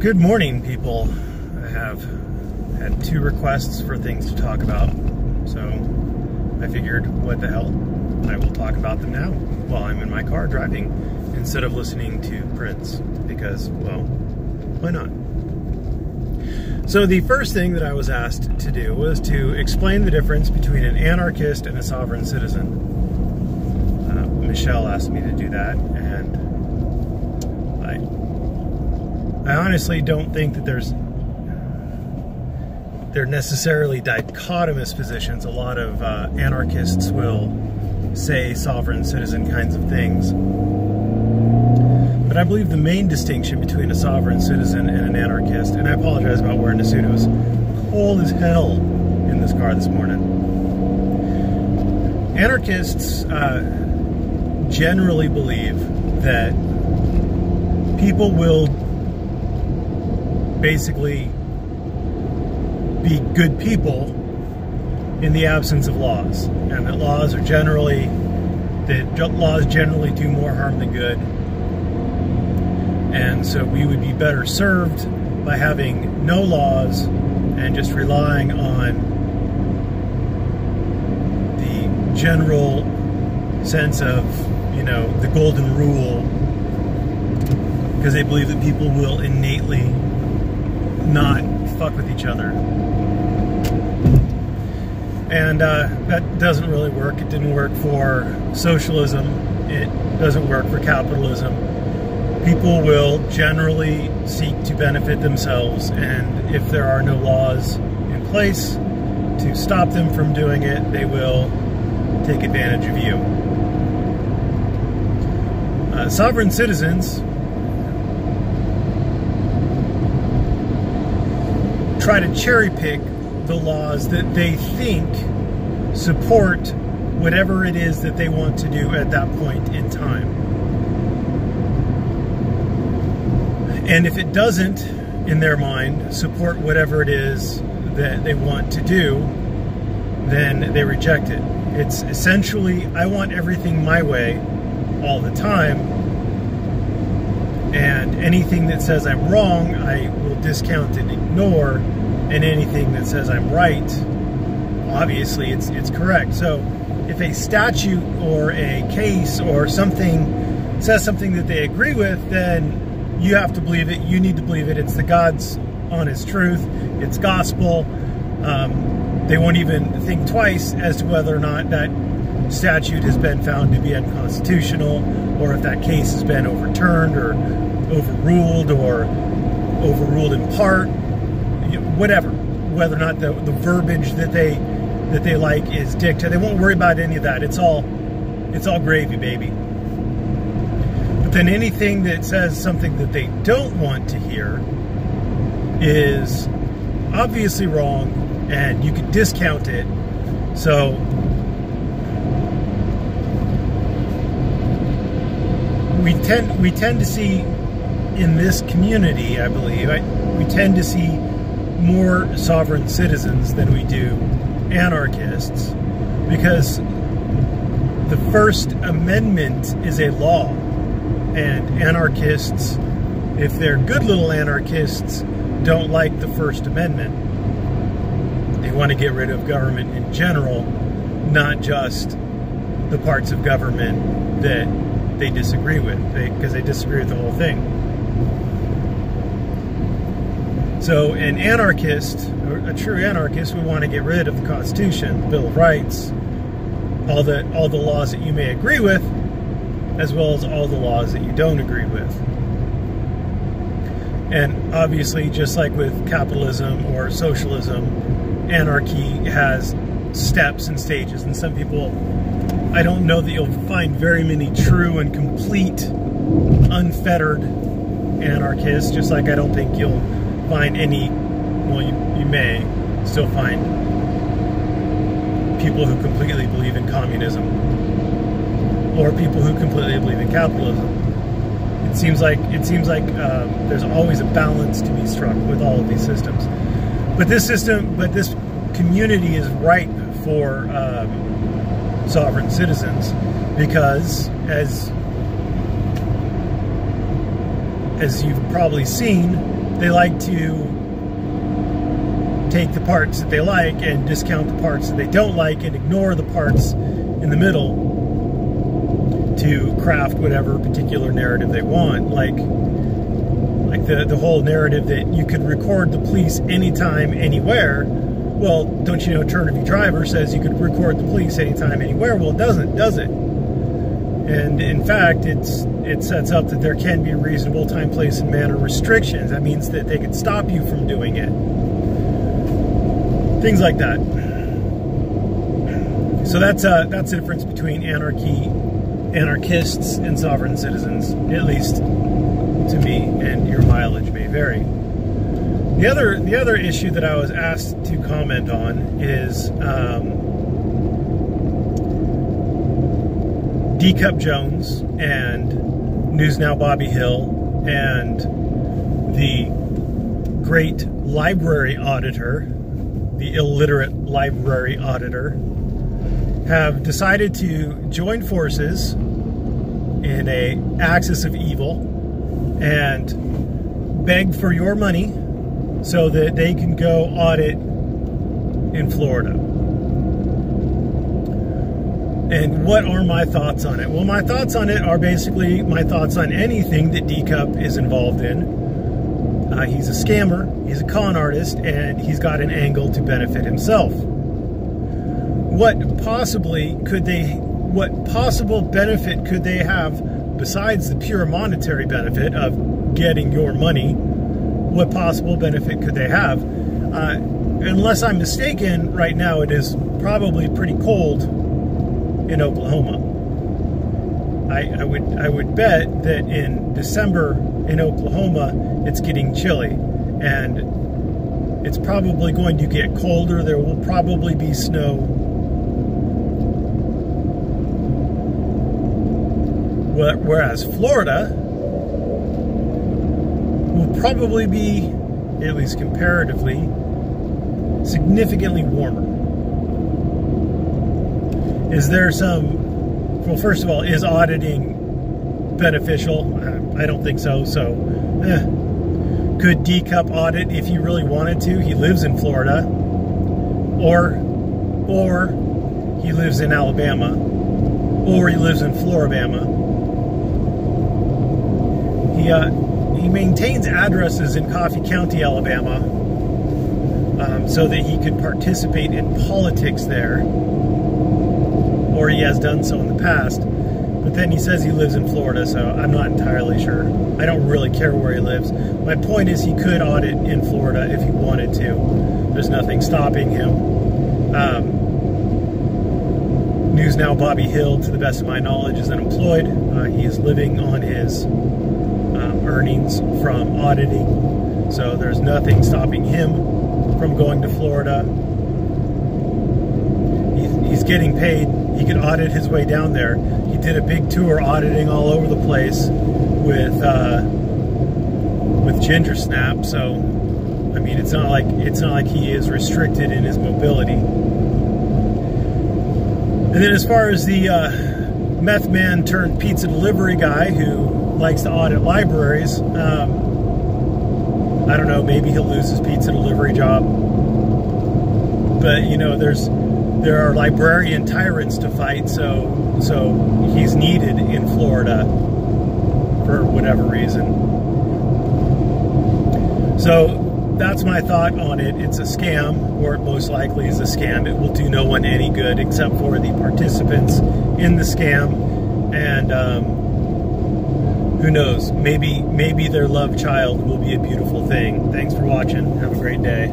Good morning, people. I have had 2 requests for things to talk about, so I figured, what the hell, I will talk about them now while I'm in my car driving instead of listening to Prince, because, well, why not? So the first thing that I was asked to do was to explain the difference between an anarchist and a sovereign citizen. Michelle asked me to do that, and I honestly don't think that they're necessarily dichotomous positions. A lot of anarchists will say sovereign citizen kinds of things. But I believe the main distinction between a sovereign citizen and an anarchist, and I apologize about wearing a suit, it was cold as hell in this car this morning. Anarchists generally believe that people will basically be good people in the absence of laws, and that laws generally do more harm than good, and so we would be better served by having no laws and just relying on the general sense of, you know, the golden rule, because they believe that people will innately not fuck with each other. And that doesn't really work. It didn't work for socialism. It doesn't work for capitalism. People will generally seek to benefit themselves, and if there are no laws in place to stop them from doing it, they will take advantage of you. Sovereign citizens try to cherry pick the laws that they think support whatever it is that they want to do at that point in time. And if it doesn't, in their mind, support whatever it is that they want to do, then they reject it. It's essentially, I want everything my way all the time, and anything that says I'm wrong, I will discount and ignore, and anything that says I'm right, obviously it's correct. So if a statute or a case or something says something that they agree with, then you have to believe it. You need to believe it. It's the God's honest truth. It's gospel. They won't even think twice as to whether or not that statute has been found to be unconstitutional, or if that case has been overturned or overruled in part, whatever. Whether or not the verbiage that they like is dicta. They won't worry about any of that. It's all gravy, baby. But then anything that says something that they don't want to hear is obviously wrong, and you can discount it. So we tend to see in this community, I believe, we tend to see more sovereign citizens than we do anarchists, because the First Amendment is a law, and anarchists, if they're good little anarchists, don't like the First Amendment. They want to get rid of government in general, not just the parts of government that they disagree with, because they disagree with the whole thing. So an anarchist, or a true anarchist, would want to get rid of the Constitution, the Bill of Rights, all the laws that you may agree with, as well as all the laws that you don't agree with. And obviously, just like with capitalism or socialism, anarchy has steps and stages, and some people, I don't know that you'll find very many true and complete, unfettered anarchists, just like I don't think you'll find any, well, you may still find people who completely believe in communism, or people who completely believe in capitalism. It seems like there's always a balance to be struck with all of these systems. But this community is ripe for sovereign citizens, because as you've probably seen, they like to take the parts that they like and discount the parts that they don't like and ignore the parts in the middle to craft whatever particular narrative they want. Like the whole narrative that you could record the police anytime, anywhere. Well, don't you know Turn of Your Driver says you could record the police anytime, anywhere. Well, it doesn't, does it? And in fact, it sets up that there can be reasonable time, place, and manner restrictions. That means that they could stop you from doing it. Things like that. So that's the difference between anarchists and sovereign citizens, at least to me, and your mileage may vary. The other issue that I was asked to comment on is D. Cup Jones and News Now Bobby Hill and the great library auditor, the illiterate library auditor, have decided to join forces in an axis of evil and beg for your money so that they can go audit in Florida. And what are my thoughts on it? Well, my thoughts on it are basically my thoughts on anything that D-Cup is involved in. He's a scammer, he's a con artist, and he's got an angle to benefit himself. What possible benefit could they have besides the pure monetary benefit of getting your money? What possible benefit could they have? Unless I'm mistaken, right now it is probably pretty cold in Oklahoma. I would bet that in December in Oklahoma it's getting chilly, and it's probably going to get colder. There will probably be snow. Whereas Florida will probably be, at least comparatively, significantly warmer. Is there some, well, first of all, is auditing beneficial? I don't think so. So, could D-Cup audit if he really wanted to? He lives in Florida, or he lives in Alabama, or he lives in Floribama. He maintains addresses in Coffee County, Alabama, so that he could participate in politics there, or he has done so in the past. But then he says he lives in Florida, so I'm not entirely sure. I don't really care where he lives. My point is he could audit in Florida if he wanted to. There's nothing stopping him. News Now Bobby Hill, to the best of my knowledge, is unemployed. He is living on his earnings from auditing, so there's nothing stopping him from going to Florida. He's getting paid. He could audit his way down there. He did a big tour auditing all over the place with Ginger Snap. So, I mean, it's not like he is restricted in his mobility. And then, as far as the meth man turned pizza delivery guy who likes to audit libraries, I don't know. Maybe he'll lose his pizza delivery job. But you know, there are librarian tyrants to fight, so he's needed in Florida for whatever reason. So that's my thought on it. It's a scam, or it most likely is a scam. It will do no one any good except for the participants in the scam, and who knows, maybe their love child will be a beautiful thing. Thanks for watching. Have a great day.